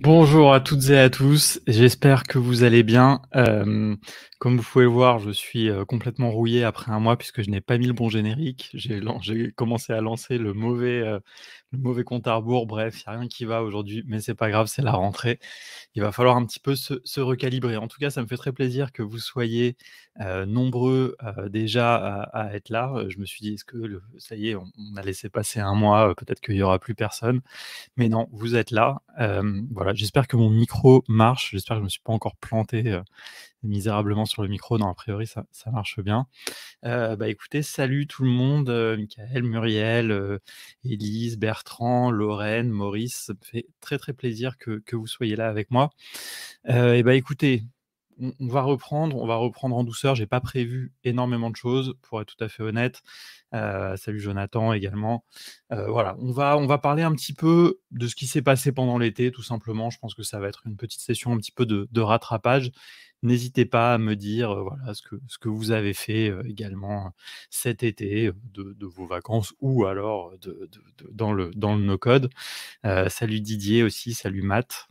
Bonjour à toutes et à tous, j'espère que vous allez bien. Comme vous pouvez le voir, je suis, complètement rouillé après un mois puisque je n'ai pas mis le bon générique. J'ai commencé à lancer le mauvais compte à rebours. Bref, il y a rien qui va aujourd'hui, mais c'est pas grave, c'est la rentrée. Il va falloir un petit peu se recalibrer. En tout cas, ça me fait très plaisir que vous soyez, nombreux, déjà à être là. Je me suis dit: «Est-ce que le ça y est, on a laissé passer un mois, peut-être qu'il y aura plus personne?» Mais non, vous êtes là. Voilà, j'espère que mon micro marche. J'espère que je me suis pas encore planté, misérablement sur le micro. Non, a priori, ça marche bien. Bah, écoutez, salut tout le monde, Mickaël, Muriel, Élise, Bertrand, Lorraine, Maurice. Ça me fait très, très plaisir que vous soyez là avec moi. Et bah, écoutez, on va reprendre en douceur. J'ai pas prévu énormément de choses, pour être tout à fait honnête. Salut Jonathan également. Voilà, on va parler un petit peu de ce qui s'est passé pendant l'été, tout simplement. Je pense que ça va être une petite session un petit peu de rattrapage. N'hésitez pas à me dire, voilà, ce que vous avez fait, également, cet été, de vos vacances ou alors dans le no code. Salut Didier aussi, salut Matt.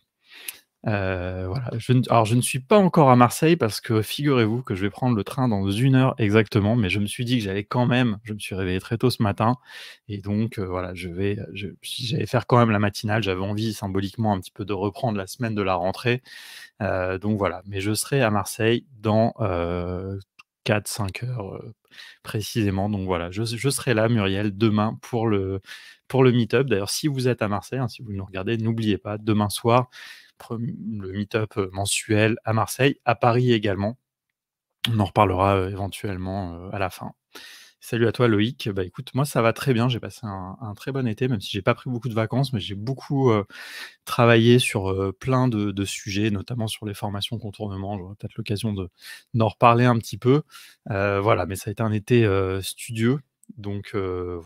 Voilà, je ne suis pas encore à Marseille parce que figurez-vous que je vais prendre le train dans 1 heure exactement, mais je me suis dit que je me suis réveillé très tôt ce matin et donc voilà, j'allais faire quand même la matinale. J'avais envie symboliquement un petit peu de reprendre la semaine de la rentrée, donc voilà. Mais je serai à Marseille dans, 4-5 heures, précisément, donc voilà. Je serai là, Muriel, demain pour le meet-up. D'ailleurs, si vous êtes à Marseille, hein, si vous nous regardez, n'oubliez pas, demain soir, le meet-up mensuel à Marseille, à Paris également. On en reparlera, éventuellement, à la fin. Salut à toi Loïc. Bah, écoute, moi ça va très bien, j'ai passé un très bon été, même si j'ai pas pris beaucoup de vacances, mais j'ai beaucoup, travaillé sur, plein de sujets, notamment sur les formations contournement. J'aurai peut-être l'occasion d'en reparler un petit peu. Voilà, mais ça a été un été, studieux, donc voilà,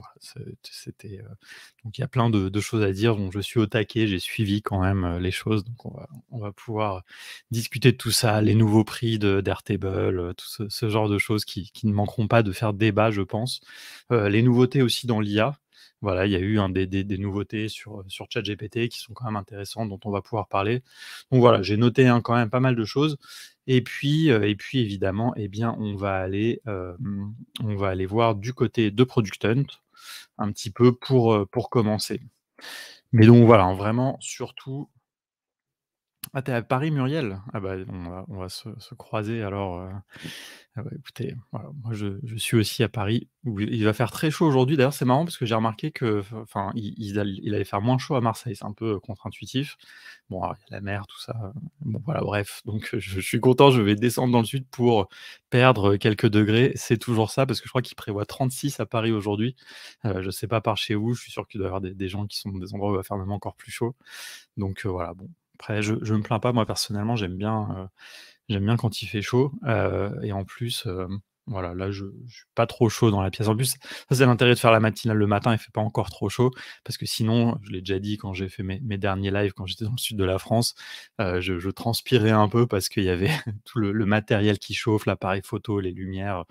donc il y a plein de choses à dire, donc je suis au taquet, j'ai suivi quand même, les choses, donc on va pouvoir discuter de tout ça, les nouveaux prix d'Airtable, tout ce genre de choses qui ne manqueront pas de faire débat, je pense. Les nouveautés aussi dans l'IA. Voilà, il y a eu, hein, des nouveautés sur ChatGPT qui sont quand même intéressantes, dont on va pouvoir parler. Donc voilà, j'ai noté, hein, quand même pas mal de choses et puis évidemment, eh bien, on va aller voir du côté de Product Hunt, un petit peu pour commencer. Mais donc voilà, hein, vraiment surtout. Ah, tu à Paris, Muriel? Ah bah, on va se croiser alors, ah bah, écoutez, voilà, moi je suis aussi à Paris où il va faire très chaud aujourd'hui. D'ailleurs, c'est marrant parce que j'ai remarqué que enfin, il allait faire moins chaud à Marseille, c'est un peu, contre-intuitif. Bon, alors il y a la mer, tout ça, bon voilà, bref, donc je suis content, je vais descendre dans le sud pour perdre quelques degrés. C'est toujours ça parce que je crois qu'il prévoit 36 à Paris aujourd'hui. Je sais pas par chez vous, je suis sûr qu'il doit y avoir des gens qui sont dans des endroits où il va faire même encore plus chaud. Donc voilà, bon, après je me plains pas, moi personnellement, j'aime bien quand il fait chaud, et en plus, voilà, là je suis pas trop chaud dans la pièce. En plus, ça c'est l'intérêt de faire la matinale le matin, il fait pas encore trop chaud parce que sinon, je l'ai déjà dit quand j'ai fait mes derniers lives quand j'étais dans le sud de la France, je transpirais un peu parce qu'il y avait tout le matériel qui chauffe, l'appareil photo, les lumières,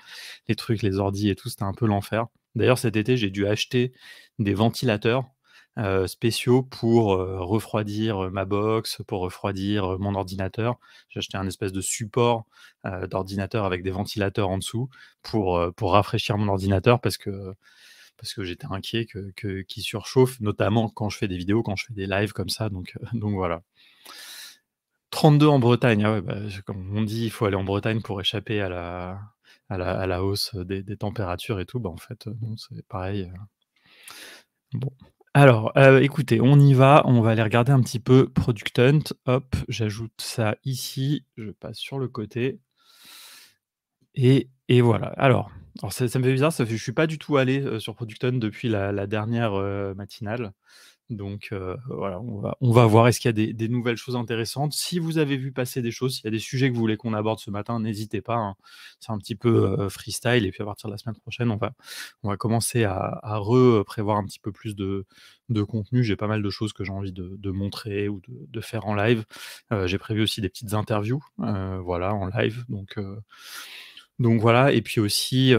les trucs, les ordis et tout, c'était un peu l'enfer. D'ailleurs cet été, j'ai dû acheter des ventilateurs, spéciaux pour, refroidir, ma box, pour refroidir, mon ordinateur. J'ai acheté un espèce de support, d'ordinateur avec des ventilateurs en dessous pour rafraîchir mon ordinateur parce que j'étais inquiet qu'il surchauffe, notamment quand je fais des vidéos, quand je fais des lives comme ça, donc voilà. 32 en Bretagne, ah ouais, bah, comme on dit, il faut aller en Bretagne pour échapper à la hausse des températures et tout. Bah, en fait, non, c'est pareil, bon. Alors, écoutez, on va aller regarder un petit peu Product Hunt. Hop, j'ajoute ça ici, je passe sur le côté et voilà. Alors ça me fait bizarre, ça fait je suis pas du tout allé, sur Product Hunt depuis la dernière, matinale. Donc voilà, on va voir est-ce qu'il y a des nouvelles choses intéressantes. Si vous avez vu passer des choses, s'il y a des sujets que vous voulez qu'on aborde ce matin, n'hésitez pas, hein. C'est un petit peu, freestyle et puis à partir de la semaine prochaine, on va commencer à prévoir un petit peu plus de contenu. J'ai pas mal de choses que j'ai envie de montrer ou de faire en live. J'ai prévu aussi des petites interviews, voilà, en live donc voilà et puis aussi,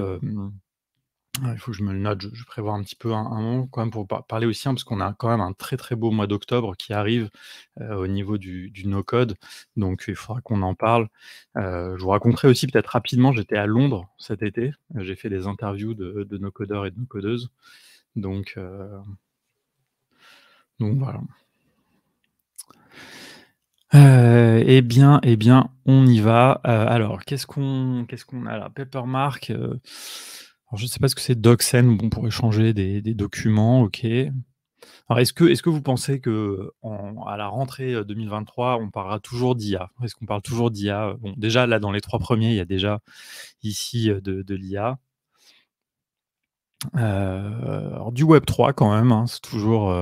Ouais, il faut que je me le note, je prévois un petit peu un moment quand même pour parler aussi, hein, parce qu'on a quand même un très, très beau mois d'octobre qui arrive, au niveau du no-code, donc il faudra qu'on en parle. Je vous raconterai aussi peut-être rapidement, j'étais à Londres cet été, j'ai fait des interviews de no-codeurs et de no-codeuses, donc heu, donc voilà. Eh bien, on y va. Alors qu'est-ce qu'on a là? Papermark, alors je ne sais pas ce que c'est DocSend, bon pour échanger des documents, OK. Alors est-ce que vous pensez qu'en à la rentrée, 2023, on parlera toujours d'IA? Est-ce qu'on parle toujours d'IA? Bon déjà là dans les 3 premiers, il y a déjà ici, de l'IA. Alors du Web3 quand même, hein, c'est toujours,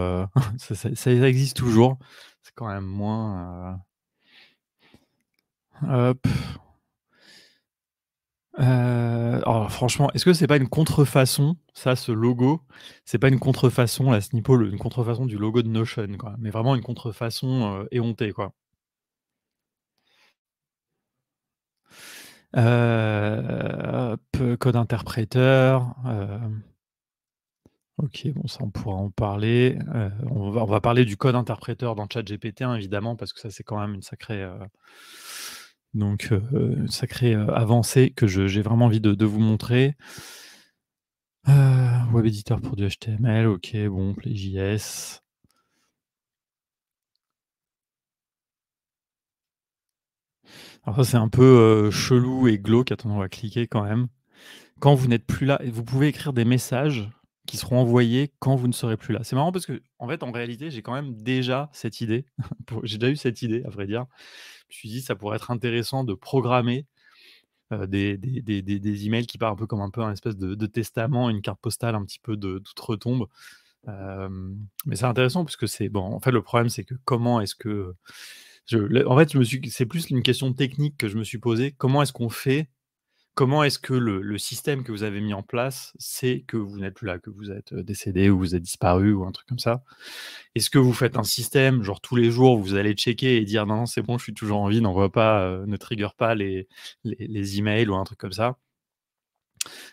ça existe toujours. C'est quand même moins, hop. Alors franchement, est-ce que c'est pas une contrefaçon, ça, ce logo, c'est pas une contrefaçon, la Snipple, une contrefaçon du logo de Notion, quoi? Mais vraiment une contrefaçon, éhontée, quoi. Hop, code interpréteur, OK, bon ça on pourra en parler, on va parler du code interpréteur dans ChatGPT, hein, évidemment, parce que ça c'est quand même une sacrée, sacrée, avancée que j'ai vraiment envie de vous montrer. Web éditeur pour du HTML, OK, bon, Play.js. Alors ça, c'est un peu, chelou et glauque. Attends, on va cliquer quand même. Quand vous n'êtes plus là et vous pouvez écrire des messages qui seront envoyés quand vous ne serez plus là. C'est marrant parce qu'en fait, en réalité, j'ai quand même déjà cette idée. J'ai déjà eu cette idée, à vrai dire. Je me suis dit: «Ça pourrait être intéressant de programmer, des emails qui partent un peu un espèce de testament, une carte postale un petit peu de d'outre-tombe». Mais c'est intéressant parce que c'est bon, en fait, le problème, c'est que comment est-ce que en fait, c'est plus une question technique que je me suis posée. Comment est-ce qu'on fait? Comment est-ce que le système que vous avez mis en place sait que vous n'êtes plus là, que vous êtes, décédé ou vous êtes disparu ou un truc comme ça? Est-ce que vous faites un système, genre tous les jours, vous allez checker et dire: «Non, non, c'est bon, je suis toujours en vie, n'envoie pas, ne trigger pas les emails» ou un truc comme ça?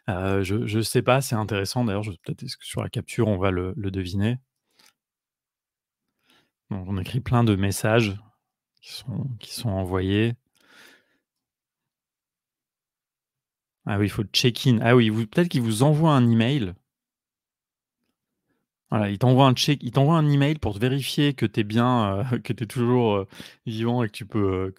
Je sais pas, c'est intéressant d'ailleurs, peut-être est-ce que sur la capture, on va le deviner? On écrit plein de messages qui sont envoyés. Ah oui, il faut check-in. Ah oui, peut-être qu'il vous envoie un email. Voilà, il t'envoie un email pour te vérifier que tu es bien, que tu es toujours, vivant et que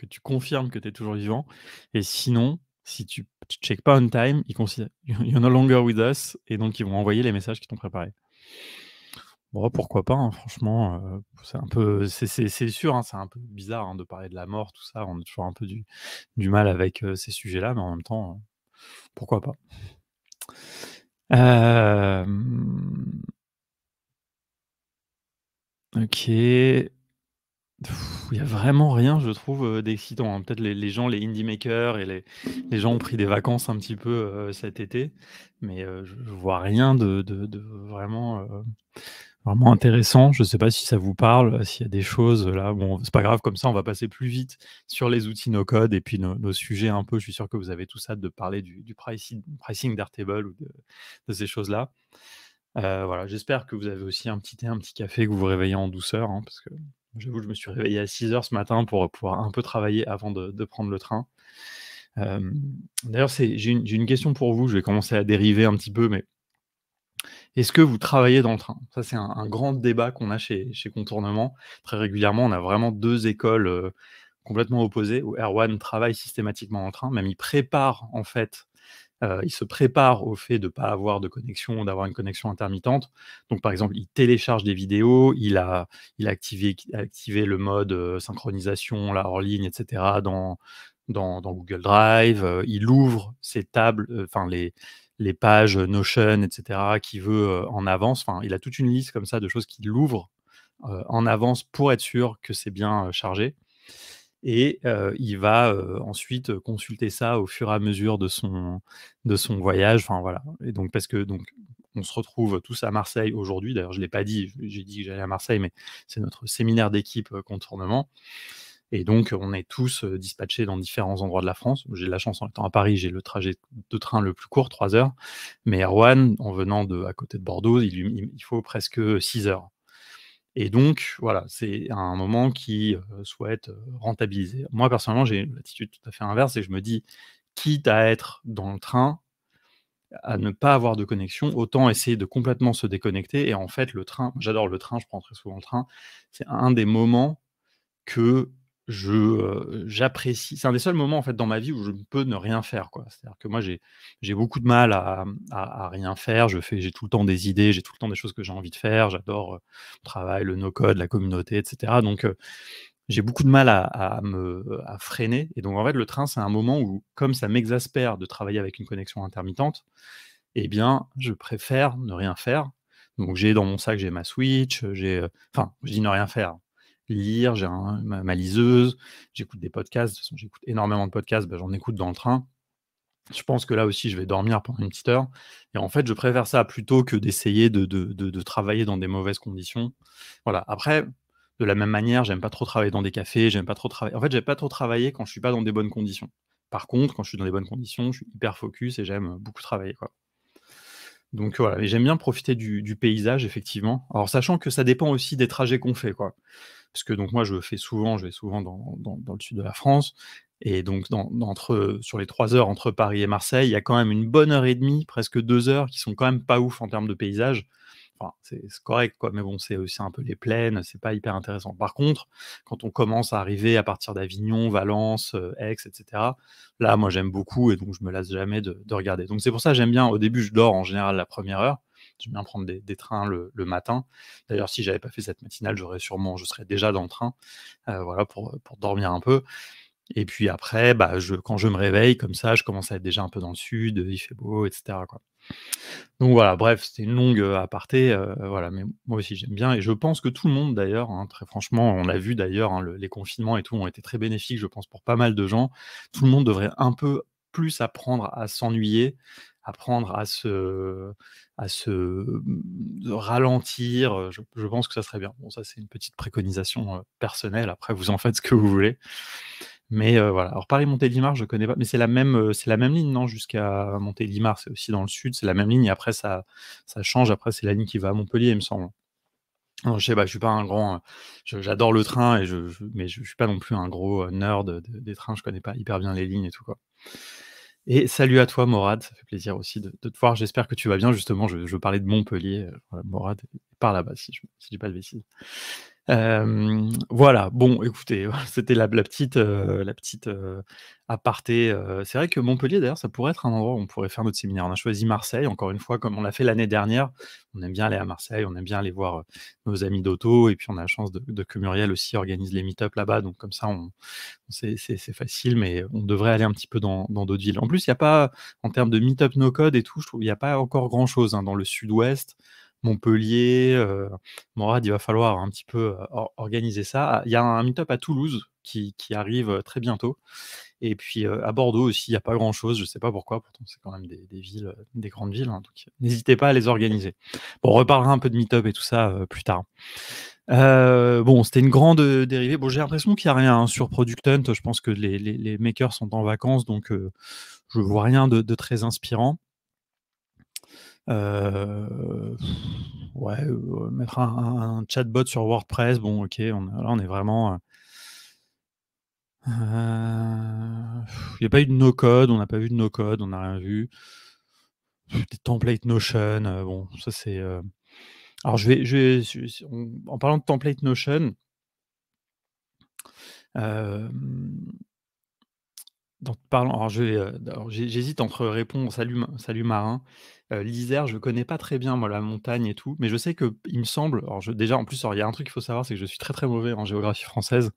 tu confirmes que tu es toujours vivant et sinon, si tu checkes pas on time, ils considèrent you're no longer with us et donc ils vont envoyer les messages qu'ils t'ont préparés. Bon, pourquoi pas, hein, franchement, c'est un peu c'est sûr, hein, c'est un peu bizarre, hein, de parler de la mort, tout ça. On a toujours un peu du mal avec, ces sujets-là, mais en même temps, pourquoi pas? Hem, OK. Il y a vraiment rien, je trouve, d'excitant, hein. Peut-être les gens, les indie makers et les gens ont pris des vacances un petit peu, cet été, mais je vois rien de vraiment, vraiment intéressant. Je sais pas si ça vous parle, s'il y a des choses, là, bon, c'est pas grave, comme ça, on va passer plus vite sur les outils no code et puis nos sujets un peu. Je suis sûr que vous avez tous hâte de parler du pricing d'Airtable ou de ces choses-là. Voilà, j'espère que vous avez aussi un petit thé, un petit café, que vous vous réveillez en douceur, hein, parce que j'avoue, je me suis réveillé à 6 heures ce matin pour pouvoir un peu travailler avant de prendre le train. Hem, D'ailleurs, j'ai une question pour vous, je vais commencer à dériver un petit peu, mais est-ce que vous travaillez dans le train? Ça, c'est un grand débat qu'on a chez Contournement. Très régulièrement, on a vraiment 2 écoles, complètement opposées, où Erwan travaille systématiquement dans le train, même il prépare en fait. Il se prépare au fait de ne pas avoir de connexion, d'avoir une connexion intermittente. Donc par exemple, il télécharge des vidéos, il a activé le mode, synchronisation là, hors ligne et cetera dans Google Drive, il ouvre ses tables, enfin les pages Notion et cetera qu'il veut, en avance. Enfin, il a toute une liste comme ça de choses qu'il ouvre, en avance pour être sûr que c'est bien, chargé et il va, ensuite, consulter ça au fur et à mesure de son voyage, enfin voilà et donc parce que donc on se retrouve tous à Marseille aujourd'hui, d'ailleurs je ne l'ai pas dit, j'ai dit que j'allais à Marseille, mais c'est notre séminaire d'équipe, Contournement et donc on est tous, dispatchés dans différents endroits de la France. J'ai de la chance en étant à Paris, j'ai le trajet de train le plus court, 3 heures, mais Erwan, en venant de à côté de Bordeaux, il faut presque 6 heures. Et donc voilà, c'est un moment qui, souhaite, rentabiliser. Moi personnellement, j'ai une attitude tout à fait inverse et je me dis: «Quitte à être dans le train, à ne pas avoir de connexion, autant essayer de complètement se déconnecter». Et en fait, le train, j'adore le train, je prends très souvent le train. C'est un des moments que j'apprécie. C'est un des seuls moments, en fait, dans ma vie où je peux ne rien faire, quoi. C'est-à-dire que moi, j'ai beaucoup de mal à rien faire. J'ai tout le temps des idées, j'ai tout le temps des choses que j'ai envie de faire. J'adore, le travail, le no-code, la communauté, et cetera. Donc j'ai beaucoup de mal à freiner, et donc en fait, le train, c'est un moment où, comme ça m'exaspère de travailler avec une connexion intermittente, eh bien, je préfère ne rien faire. Donc j'ai dans mon sac, j'ai ma Switch, enfin, je dis ne rien faire, lire, j'ai ma liseuse, j'écoute des podcasts. De toute façon, j'écoute énormément de podcasts, bah, j'en écoute dans le train. Je pense que là aussi, je vais dormir pendant une petite heure, et en fait, je préfère ça plutôt que d'essayer de travailler dans des mauvaises conditions. Voilà. Après, de la même manière, j'aime pas trop travailler dans des cafés, j'aime pas trop travailler, en fait, j'aime pas trop travailler quand je suis pas dans des bonnes conditions. Par contre, quand je suis dans des bonnes conditions, je suis hyper focus et j'aime beaucoup travailler, quoi. Donc voilà, et j'aime bien profiter du paysage, effectivement. Alors sachant que ça dépend aussi des trajets qu'on fait, quoi. Parce que donc moi je vais souvent dans le sud de la France, et donc sur les 3 heures entre Paris et Marseille, il y a quand même une bonne heure et demie, presque 2 heures, qui sont quand même pas ouf en termes de paysage. Enfin, c'est correct, quoi, mais bon, c'est aussi un peu les plaines, c'est pas hyper intéressant. Par contre, quand on commence à arriver à partir d'Avignon, Valence, Aix, et cetera, là, moi, j'aime beaucoup, et donc je me lasse jamais de regarder. Donc c'est pour ça que j'aime bien, au début, je dors en général la première heure. J'aime bien prendre des trains le matin. D'ailleurs, si j'avais pas fait cette matinale, je serais déjà dans le train, voilà, pour dormir un peu. Et puis après, bah, quand je me réveille comme ça, je commence à être déjà un peu dans le sud, il fait beau, et cetera, quoi. Donc voilà, bref, c'était une longue, aparté, voilà, mais moi aussi j'aime bien, et je pense que tout le monde d'ailleurs, hein, très franchement, on l'a vu d'ailleurs, hein, les confinements et tout ont été très bénéfiques, je pense, pour pas mal de gens. Tout le monde devrait un peu plus apprendre à s'ennuyer, apprendre ralentir, je pense que ça serait bien. Bon, ça, c'est une petite préconisation, personnelle, après vous en faites ce que vous voulez. Mais voilà. Alors Paris-Montélimar, je connais pas, mais c'est la même ligne, non? Jusqu'à Montélimar, c'est aussi dans le sud, c'est la même ligne, et après ça change, après c'est la ligne qui va à Montpellier, il me semble. Non, je sais pas, je suis pas un grand, j'adore le train, et mais je suis pas non plus un gros, nerd des trains, je connais pas hyper bien les lignes et tout, quoi. Et salut à toi Morad, ça fait plaisir aussi de te voir, j'espère que tu vas bien. Justement, je parlais de Montpellier, voilà, Morad est par là-bas, si je dis pas de bêtises. Voilà, bon écoutez, c'était la petite, aparté, c'est vrai que Montpellier d'ailleurs, ça pourrait être un endroit où on pourrait faire notre séminaire. On a choisi Marseille, encore une fois, comme on l'a fait l'année dernière. On aime bien aller à Marseille, on aime bien aller voir, nos amis d'auto, et puis on a la chance que Muriel aussi organise les meet-up là-bas, donc comme ça c'est facile, mais on devrait aller un petit peu dans d'autres villes. En plus, il y a pas, en termes de meet-up no code et tout, je trouve il y a pas encore grand chose, hein, dans le sud-ouest, Montpellier, Morad, il va falloir un petit peu, organiser ça. Ah, il y a un meet-up à Toulouse qui arrive, très bientôt, et puis, à Bordeaux aussi, il y a pas grand chose, je sais pas pourquoi, pourtant c'est quand même des villes, des grandes villes, hein, donc n'hésitez pas à les organiser. Bon, on reparlera un peu de meet-up et tout ça, plus tard. Bon, c'était une grande, dérivée. Bon, j'ai l'impression qu'il y a rien, hein, sur Product Hunt. Je pense que les makers sont en vacances, donc je vois rien de très inspirant. Heu, ouais, mettre un chatbot sur WordPress, bon, OK, on est vraiment, il y a pas eu de no code, on n'a pas vu de no code, on n'a rien vu. Des templates Notion, bon, ça c'est, alors en parlant de template Notion, hem alors j'hésite entre répondre: «Salut marin», l'Isère, je connais pas très bien, moi, la montagne et tout, mais je sais que il me semble, alors déjà, en plus, alors il y a un truc qu'il faut savoir, c'est que je suis très, très mauvais en géographie française,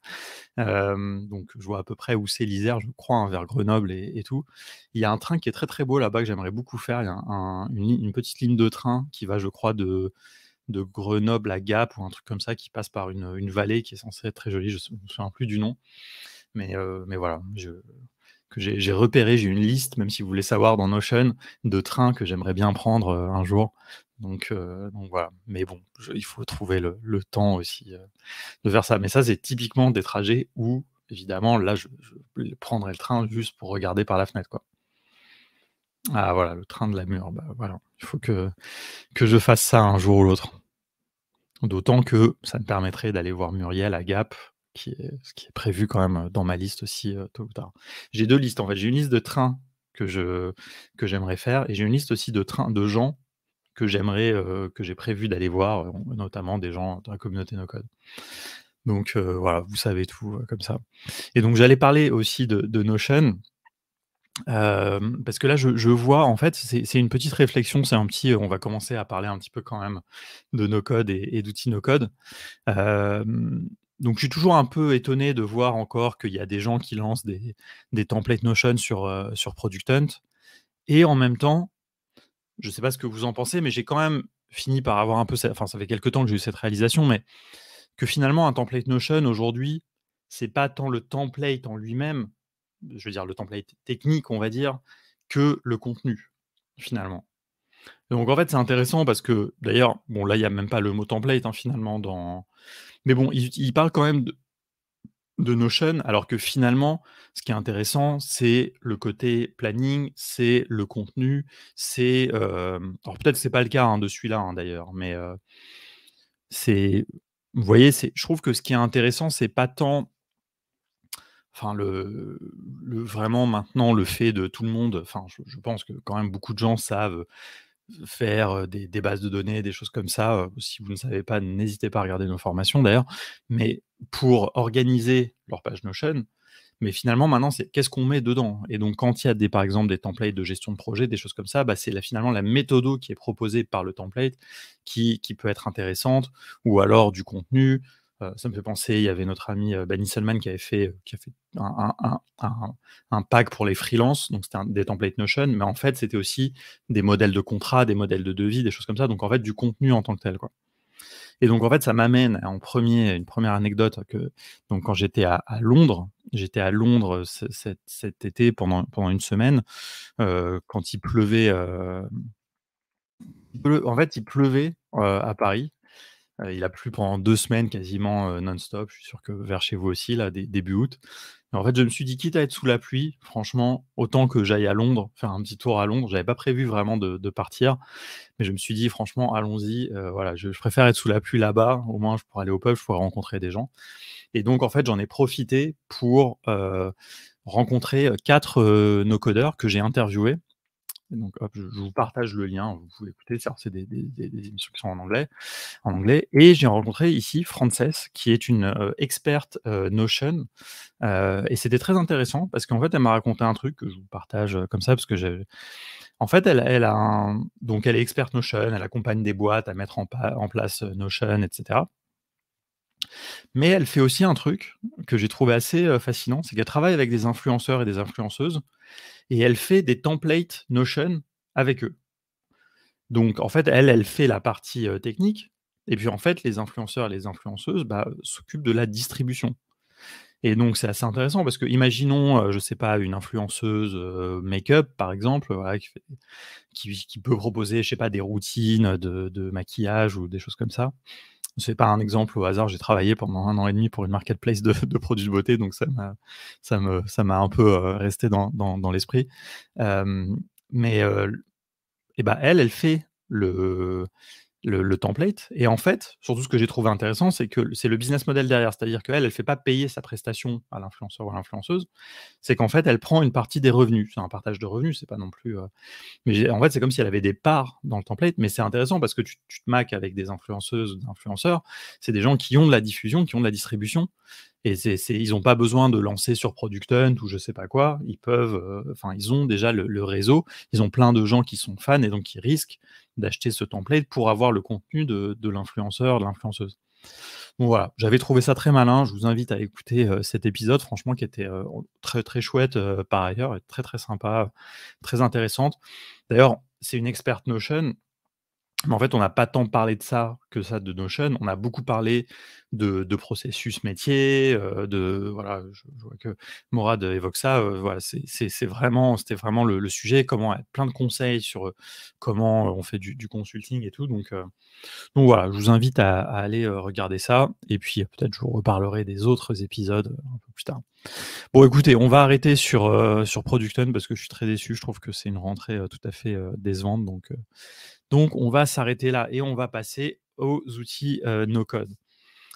donc je vois à peu près où c'est l'Isère, je crois, hein, vers Grenoble et tout. Il y a un train qui est très, très beau là-bas, que j'aimerais beaucoup faire. Il y a une petite ligne de train qui va, je crois, de Grenoble à Gap, ou un truc comme ça, qui passe par une vallée qui est censée être très jolie. Je me souviens plus du nom, mais voilà, que j'ai repéré, j'ai une liste, même si vous voulez savoir, dans Notion, de trains que j'aimerais bien prendre, un jour. Donc voilà. Mais bon, il faut trouver le temps aussi, de faire ça. Mais ça, c'est typiquement des trajets où évidemment, là, je prendrais le train juste pour regarder par la fenêtre, quoi. Ah voilà, le train de la mûre, bah, voilà. Il faut que je fasse ça un jour ou l'autre. D'autant que ça me permettrait d'aller voir Muriel à Gap, ce qui est prévu quand même, dans ma liste aussi, tôt ou tard. J'ai 2 listes en fait, j'ai une liste de trains que j'aimerais faire et j'ai une liste aussi de trains de gens que j'ai prévu d'aller voir, notamment des gens de la communauté no code. Donc voilà, vous savez tout, comme ça. Et donc j'allais parler aussi de Notion, parce que là je vois en fait, c'est une petite réflexion, c'est un petit, on va commencer à parler un petit peu quand même de no code et d'outils no code. Donc je suis toujours un peu étonné de voir encore qu'il y a des gens qui lancent des templates Notion sur Product Hunt et en même temps, je sais pas ce que vous en pensez, mais j'ai quand même fini par avoir un peu enfin ça fait quelque temps que j'ai eu cette réalisation, mais que finalement un template Notion aujourd'hui, c'est pas tant le template en lui-même, je veux dire le template technique on va dire, que le contenu, finalement. Donc en fait c'est intéressant parce que d'ailleurs, bon là il y a même pas le mot template, hein, finalement dans mais bon, ils parlent quand même de Notion, alors que finalement, ce qui est intéressant, c'est le côté planning, c'est le contenu, c'est, alors peut-être c'est pas le cas, hein, de celui-là, hein, d'ailleurs, mais, c'est vous voyez, je trouve que ce qui est intéressant, c'est pas tant enfin le vraiment maintenant le fait de tout le monde enfin je pense que quand même beaucoup de gens savent, faire, des bases de données, des choses comme ça, si vous ne savez pas, n'hésitez pas à regarder nos formations d'ailleurs, mais pour organiser leur page Notion, mais finalement maintenant c'est qu'est-ce qu'on met dedans? Et donc quand il y a par exemple des templates de gestion de projet, des choses comme ça, bah, c'est finalement la méthodo qui est proposée par le template qui peut être intéressante ou alors du contenu. Ça me fait penser, il y avait notre ami, Benny Selman qui a fait un pack pour les freelances, donc c'était des templates Notion, mais en fait c'était aussi des modèles de contrat, des modèles de devis, des choses comme ça, donc en fait du contenu en tant que tel, quoi. Et donc en fait, ça m'amène une première anecdote donc quand j'étais à Londres cet été pendant une semaine, quand il pleuvait, en fait, il pleuvait, à Paris. Il a plu pendant 2 semaines quasiment, non-stop. Je suis sûr que vers chez vous aussi là, début août. Et en fait, je me suis dit: «Quitte à être sous la pluie, franchement, autant que j'aille à Londres, faire un petit tour à Londres». J'avais pas prévu vraiment de partir, mais je me suis dit: «Franchement, allons-y, voilà, je préfère être sous la pluie là-bas, au moins je pourrais aller au pub, je pourrais rencontrer des gens». Et donc en fait, j'en ai profité pour, rencontrer, 4, no-codeurs que j'ai interviewés. Et donc hop, je vous partage le lien, vous pouvez écouter, c'est des émissions qui sont en anglais et j'ai rencontré ici Frances qui est une, experte, Notion, et c'était très intéressant parce qu'en fait, elle m'a raconté un truc que je vous partage, comme ça parce que en fait, elle a donc elle est experte Notion, elle accompagne des boîtes à mettre en place, Notion et cetera. Mais elle fait aussi un truc que j'ai trouvé assez, fascinant, c'est qu'elle travaille avec des influenceurs et des influenceuses et elle fait des templates Notion avec eux. Donc en fait, elle fait la partie, technique et puis en fait, les influenceurs et les influenceuses, bah, s'occupent de la distribution. Et donc c'est assez intéressant parce que imaginons, je sais pas, une influenceuse, make-up par exemple, voilà, qui peut proposer, je sais pas, des routines de maquillage ou des choses comme ça. C'est pas un exemple au hasard, j'ai travaillé pendant 1 an et demi pour une marketplace de produits de beauté, donc ça m'a un peu, resté dans l'esprit. Hem, mais, et bah, elle fait le template et en fait, surtout ce que j'ai trouvé intéressant, c'est que c'est le business model derrière. C'est-à-dire qu'elle, elle fait pas payer sa prestation à l'influenceur ou à l'influenceuse. C'est qu'en fait, elle prend une partie des revenus. C'est un partage de revenus, c'est pas non plus, mais en fait, c'est comme si elle avait des parts dans le template, mais c'est intéressant parce que tu te maques avec des influenceuses, des influenceurs. C'est des gens qui ont de la diffusion, qui ont de la distribution et ils ont pas besoin de lancer sur Product Hunt ou je sais pas quoi. Ils peuvent, enfin, ils ont déjà le réseau. Ils ont plein de gens qui sont fans et donc qui risquent d'acheter ce template pour avoir le contenu de l'influenceur, de l'influenceuse. Donc voilà, j'avais trouvé ça très malin. Je vous invite à écouter, cet épisode franchement qui était, très, très chouette, par ailleurs et très, très sympa, très intéressante. D'ailleurs, c'est une experte Notion Mais en fait, on n'a pas tant parlé de ça que ça de Notion. On a beaucoup parlé de processus métier, de voilà, je vois que Morad évoque ça, voilà, c'était vraiment le sujet, comment plein de conseils sur, comment, on fait du consulting et tout donc voilà, je vous invite à aller, regarder ça et puis, peut-être je vous reparlerai des autres épisodes, un peu plus tard. Bon écoutez, on va arrêter sur Product Hunt parce que je suis très déçu. Je trouve que c'est une rentrée, tout à fait, décevante donc on va s'arrêter là et on va passer aux outils, no code.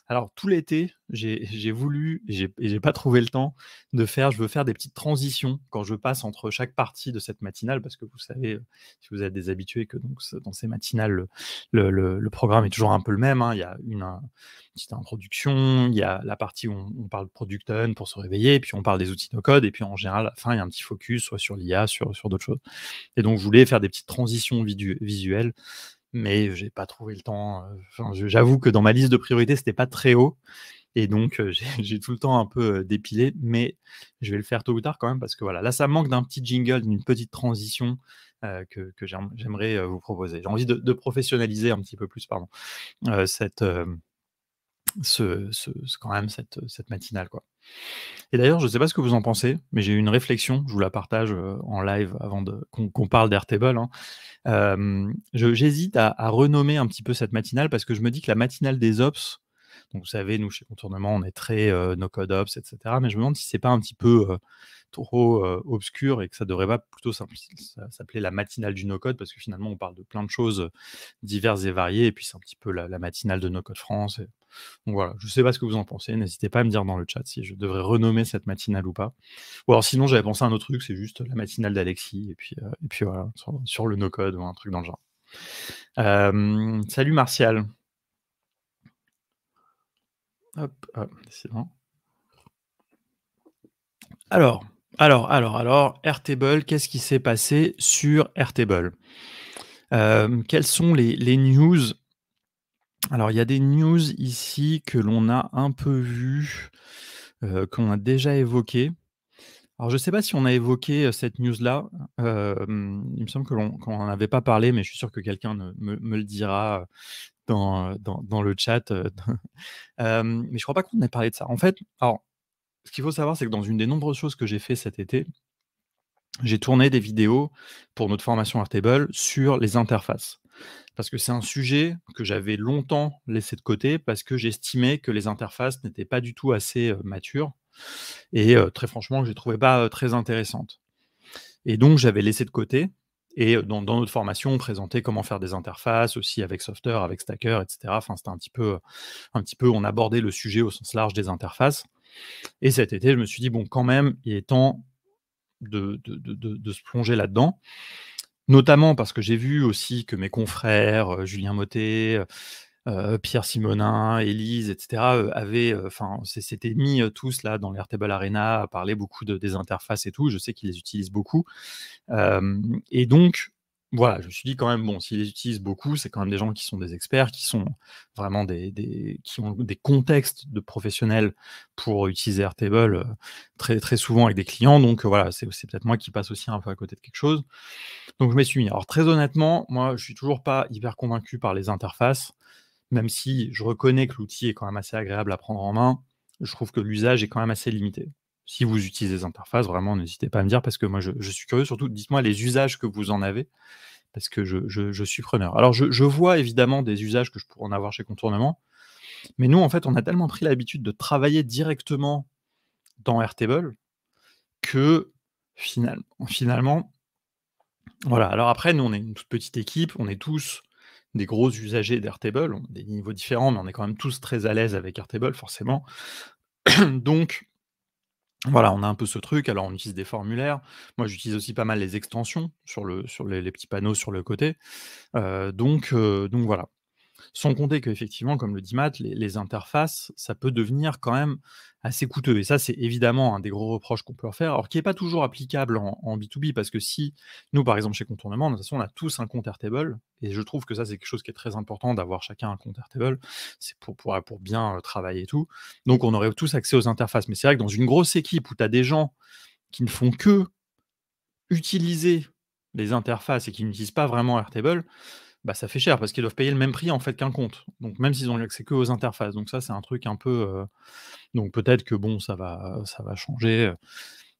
Alors tout l'été, j'ai voulu et j'ai pas trouvé le temps je veux faire des petites transitions quand je passe entre chaque partie de cette matinale parce que vous savez, si vous êtes des habitués que donc dans ces matinales, le programme est toujours un peu le même, hein. Il y a petite introduction, il y a la partie où on parle Product Hunt pour se réveiller, puis on parle des outils no code et puis en général à la fin, il y a un petit focus soit sur l'IA, sur d'autres choses et donc je voulais faire des petites transitions visuelles mais j'ai pas trouvé le temps, enfin, j'avoue que dans ma liste de priorités, c'était pas très haut et donc j'ai tout le temps un peu, dépilé, mais je vais le faire tôt ou tard quand même parce que voilà, là, ça me manque d'un petit jingle, d'une petite transition, que j'aimerais, vous proposer. J'ai envie de professionnaliser un petit peu plus, pardon, cette, quand même cette matinale, quoi. Et d'ailleurs, je sais pas ce que vous en pensez, mais j'ai eu une réflexion, je vous la partage, en live avant qu'on parle d'Airtable, hein. J'hésite à renommer un petit peu cette matinale parce que je me dis que la matinale des ops, donc vous savez, nous, chez Contournement, on est très, no code ops et cetera, mais je me demande si c'est pas un petit peu, trop, obscur et que ça devrait pas plutôt s'appeler la matinale du no code parce que finalement, on parle de plein de choses, diverses et variées et puis c'est un petit peu la matinale de No Code France et donc voilà, je sais pas ce que vous en pensez, n'hésitez pas à me dire dans le chat si je devrais renommer cette matinale ou pas. Ou alors sinon, j'avais pensé à un autre truc, c'est juste la matinale d'Alexis et puis voilà, sur le no code ou un truc dans le genre. Salut Martial. Hop, hop, décidément. Alors, Airtable, qu'est-ce qui s'est passé sur Airtable? Quelles sont les news? Alors, il y a des news ici que l'on a un peu vues, qu'on a déjà évoquées. Alors, je ne sais pas si on a évoqué, cette news-là. Il me semble qu'on en avait pas parlé, mais je suis sûr que quelqu'un me le dira, dans le chat, mais je crois pas qu'on ait parlé de ça. En fait, alors, ce qu'il faut savoir, c'est que dans une des nombreuses choses que j'ai fait cet été, j'ai tourné des vidéos pour notre formation Airtable sur les interfaces. Parce que c'est un sujet que j'avais longtemps laissé de côté, parce que j'estimais que les interfaces n'étaient pas du tout assez, matures et très franchement, je les trouvais pas, très intéressantes. Et donc j'avais laissé de côté et dans notre formation, on présentait comment faire des interfaces aussi avec Softer, avec Stacker et cetera. Enfin, c'était un petit peu on abordait le sujet au sens large des interfaces et cet été, je me suis dit: «Bon, quand même, il est temps de se plonger là-dedans». Notamment parce que j'ai vu aussi que mes confrères, Julien Mottet, Pierre Simonin, Élise et cetera, avaient, enfin, s'étaient mis, tous là dans l'Airtable Arena à parler beaucoup des interfaces et tout. Je sais qu'ils les utilisent beaucoup. Et donc, voilà, je me suis dit quand même, bon, s'ils les utilisent beaucoup, c'est quand même des gens qui sont des experts, qui sont vraiment qui ont des contextes de professionnels pour utiliser Airtable, très, très souvent avec des clients. Donc, voilà, c'est peut-être moi qui passe aussi un peu à côté de quelque chose. Donc je m'y suis mis. Alors très honnêtement, moi, je suis toujours pas hyper convaincu par les interfaces, même si je reconnais que l'outil est quand même assez agréable à prendre en main. Je trouve que l'usage est quand même assez limité. Si vous utilisez des interfaces, vraiment, n'hésitez pas à me dire parce que moi, je suis curieux. Surtout, dites-moi les usages que vous en avez parce que je suis preneur. Alors, je vois évidemment des usages que je pourrais en avoir chez Contournement, mais nous, en fait, on a tellement pris l'habitude de travailler directement dans Airtable que finalement, voilà. Alors après, nous, on est une toute petite équipe, on est tous des gros usagers d'Airtable, on a des niveaux différents, mais on est quand même tous très à l'aise avec Airtable, forcément. Donc, voilà, on a un peu ce truc. Alors, on utilise des formulaires. Moi, j'utilise aussi pas mal les extensions sur les petits panneaux sur le côté. Donc voilà. Sans compter qu'effectivement, comme le dit Matt, les interfaces, ça peut devenir quand même assez coûteux et ça, c'est évidemment un des gros reproches qu'on peut leur faire, alors qui est pas toujours applicable en B2B parce que si nous, par exemple, chez Contournement, de toute façon, on a tous un compte Airtable et je trouve que ça, c'est quelque chose qui est très important d'avoir chacun un compte Airtable, c'est pour bien, travailler et tout. Donc on aurait tous accès aux interfaces. Mais c'est vrai que dans une grosse équipe où tu as des gens qui ne font que utiliser les interfaces et qui n'utilisent pas vraiment Airtable, bah, ça fait cher parce qu'ils doivent payer le même prix, en fait, qu'un compte. Donc même s'ils ont accès qu'aux interfaces. Donc ça, c'est un truc un peu, donc peut-être que bon, ça va changer,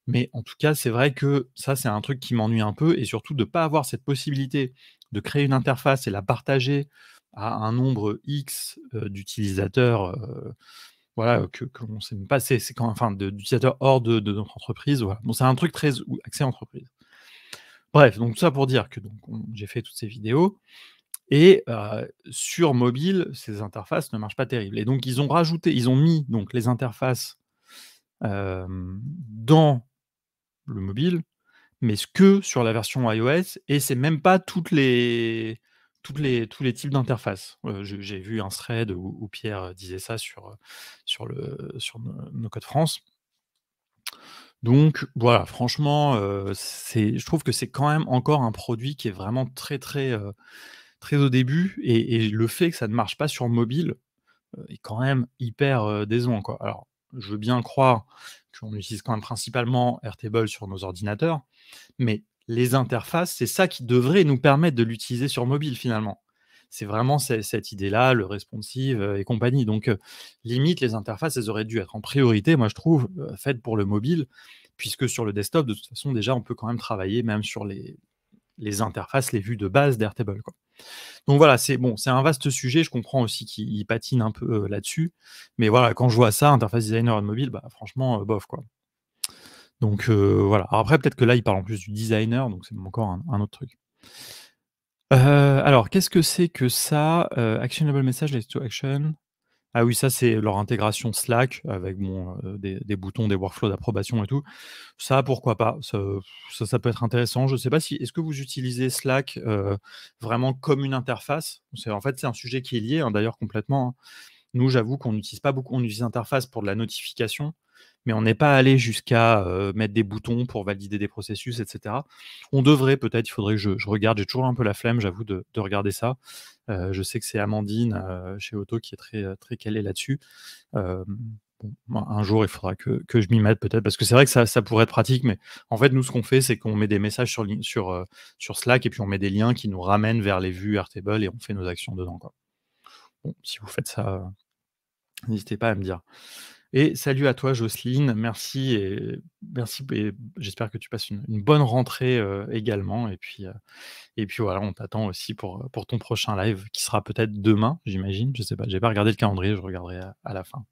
mais en tout cas, c'est vrai que ça, c'est un truc qui m'ennuie un peu et surtout de pas avoir cette possibilité de créer une interface et la partager à un nombre X, d'utilisateurs, voilà, que l'on sait même pas c'est quand enfin d'utilisateurs hors de notre entreprise, voilà. Donc c'est un truc très ou axé entreprise. Bref, donc tout ça pour dire que donc j'ai fait toutes ces vidéos et sur mobile, ces interfaces ne marchent pas terrible et donc ils ont mis donc les interfaces, dans le mobile, mais que sur la version iOS et c'est même pas tous les types d'interfaces. J'ai vu un thread où Pierre, disait ça sur No Code France. Donc voilà, franchement, c'est je trouve que c'est quand même encore un produit qui est vraiment très, très, très au début et le fait que ça ne marche pas sur mobile, est quand même hyper, décevant, quoi. Alors, je veux bien croire qu'on utilise quand même principalement Airtable sur nos ordinateurs, mais les interfaces, c'est ça qui devrait nous permettre de l'utiliser sur mobile, finalement. C'est vraiment cette idée-là, le responsive, et compagnie. Donc, limite, les interfaces, elles auraient dû être en priorité, moi je trouve, faites pour le mobile, puisque sur le desktop, de toute façon, déjà, on peut quand même travailler même sur les interfaces, les vues de base d'Airtable, quoi. Donc voilà, c'est bon, c'est un vaste sujet, je comprends aussi qu'il patine un peu, là-dessus, mais voilà, quand je vois ça, interface designer mobile, bah, franchement, bof, quoi. Donc voilà. Alors après, peut-être que là, il parle en plus du designer, donc c'est encore un autre truc. Alors qu'est-ce que c'est que ça? Actionable message, leads to action. Ah oui, ça, c'est leur intégration Slack avec bon, des boutons, des workflows d'approbation et tout. Ça, pourquoi pas? Ça peut être intéressant. Je sais pas si est-ce que vous utilisez Slack, vraiment comme une interface? C'est en fait, c'est un sujet qui est lié, hein, d'ailleurs complètement, hein. Nous, j'avoue qu'on n'utilise pas beaucoup, on utilise l'interface pour de la notification, mais on n'est pas allé jusqu'à, mettre des boutons pour valider des processus et cetera. On devrait peut-être, il faudrait que je regarde, j'ai toujours un peu la flemme, j'avoue, de regarder ça. Je sais que c'est Amandine, chez Otto qui est très, très calée là-dessus. Hem, bon, ben, un jour, il faudra que je m'y mette peut-être parce que c'est vrai que ça pourrait être pratique, mais en fait, nous, ce qu'on fait, c'est qu'on met des messages sur Slack et puis on met des liens qui nous ramènent vers les vues Airtable et on fait nos actions dedans, quoi. Bon, si vous faites ça, n'hésitez pas à me dire. Et salut à toi Jocelyne, merci et j'espère que tu passes une bonne rentrée, également et puis voilà, on t'attend aussi pour ton prochain live qui sera peut-être demain, j'imagine, je sais pas, j'ai pas regardé le calendrier, je regarderai à la fin.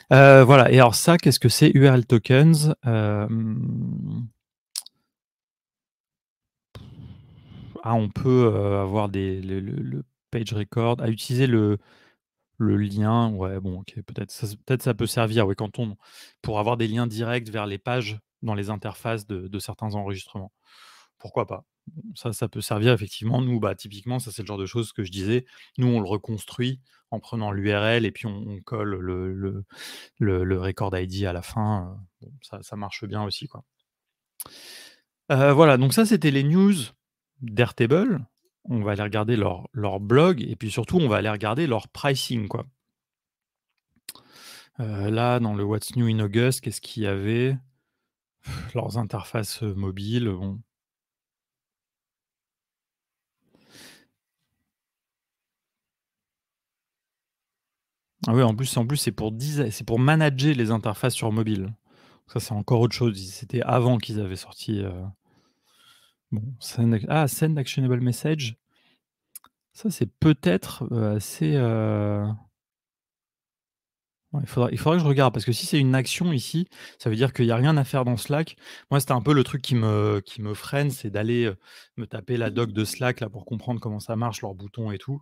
Voilà et alors ça, qu'est-ce que c'est URL tokens? On peut, avoir le page record, à utiliser le lien, ouais, bon, OK, peut-être ça peut servir, oui, quand on pour avoir des liens directs vers les pages dans les interfaces de certains enregistrements. Pourquoi pas? Ça peut servir effectivement. Nous, bah, typiquement, ça, c'est le genre de choses que je disais. Nous, on le reconstruit en prenant l'URL et puis on colle le record ID à la fin, bon, ça marche bien aussi, quoi. Voilà, donc ça, c'était les news d'Airtable. On va aller regarder leur blog et puis surtout, on va aller regarder leur pricing, quoi. Là, dans le What's New in August, qu'est-ce qu'il y avait? Leurs interfaces, mobiles, bon. Ah oui, en plus, c'est pour manager les interfaces sur mobile. Ça, c'est encore autre chose. C'était avant qu'ils avaient sorti, bon, Send Actionable Message. Ça, c'est peut-être, assez, ouais, il faudrait que je regarde parce que si c'est une action ici, ça veut dire qu'il y a rien à faire dans Slack. Moi, c'était un peu le truc qui me freine, c'est d'aller, me taper la doc de Slack là pour comprendre comment ça marche, leurs boutons et tout.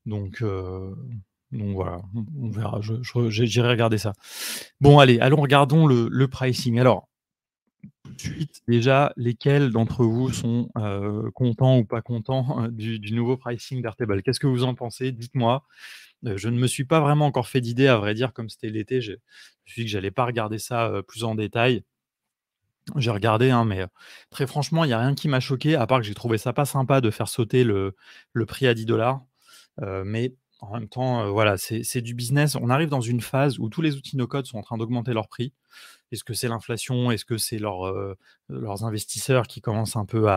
Donc heu, donc voilà, on verra. J'irai regarder ça. Bon allez, allons regardons le pricing. Alors, tout de suite, déjà, lesquels d'entre vous sont, contents ou pas contents, du nouveau pricing d'Airtable? Qu'est-ce que vous en pensez? Dites-moi. Je ne me suis pas vraiment encore fait d'idée, à vrai dire, comme c'était l'été, je me suis dit que j'allais pas regarder ça, plus en détail. J'ai regardé, hein, mais, très franchement, il y a rien qui m'a choqué, à part que j'ai trouvé ça pas sympa de faire sauter le prix à 10 mais en même temps, voilà, c'est du business. On arrive dans une phase où tous les outils no code sont en train d'augmenter leur prix. Est-ce que c'est l'inflation? Est-ce que c'est leurs investisseurs qui commencent un peu